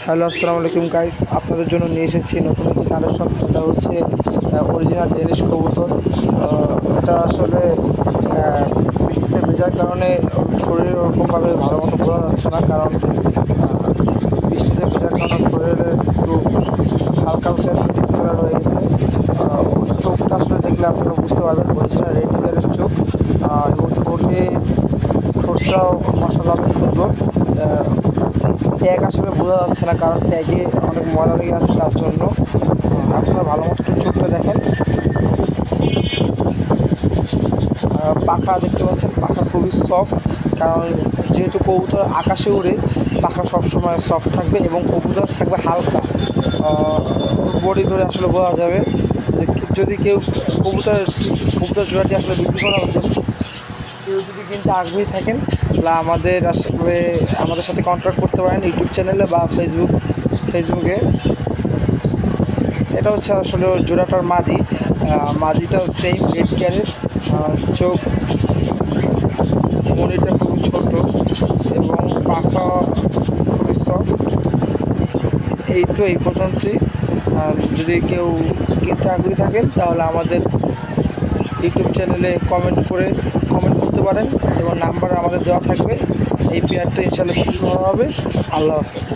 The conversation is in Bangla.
হ্যালো, আসসালামু আলাইকুম গাইস। আপনাদের জন্য নিয়ে এসেছি নতুন একটি কালেকশন। এটা হচ্ছে অরিজিনাল ডেনিশ কবুতর। এটা আসলে বৃষ্টিতে ভেজার কারণে শরীরে ওরকমভাবে ভালো মতো বোঝা যাচ্ছে না, কারণ বৃষ্টিতে ভেজার কারণে শরীরে একটু হালকা ডিসকালার হয়ে গেছে। চোখটা আসলে দেখলে আপনারা বুঝতে পারবেন অরিজিনাল রেড কালারের চোখ, এবং ঠোঁটটাও মাশাআল্লাহ অনেক সুন্দর। ট্যাগ আসলে বোঝা যাচ্ছে না, কারণ ট্যাগে অনেক ময়লা লেগে আছে, তার জন্য আপনারা ভালো মতো চোখটা দেখেন। পাখা দেখতে পাচ্ছেন, পাখা খুবই সফট, কারণ যেহেতু কবুতর আকাশে উড়ে পাখা সবসময় সফট থাকবে এবং কবুতর থাকবে হালকা। বডি ধরে আসলে বোঝা যাবে যে যদি কেউ কবুতর জোড়াটি আসলে বিক্রি করা হচ্ছে, কেউ যদি কিনতে আগ্রহী থাকেন তাহলে আমাদের সাথে কন্ট্যাক্ট করতে পারেন ইউটিউব চ্যানেলে বা ফেসবুকে। এটা হচ্ছে আসলে জোড়াটার মাদিটাও সেম রেড ক্যারেট, চোখ মনিটা খুবই ছোট এবং পাখা খুবই সফট। এই পর্যন্তই। যদি কেউ কিনতে আগ্রহী থাকেন তাহলে আমাদের ইউটিউব চ্যানেলে কমেন্ট করতে পারেন এবং নাম্বার আমাদের দেওয়া থাকবে। এই পেয়ারটা ইনশাআল্লাহ বিক্রি করা হবে। আল্লাহ হাফেজ।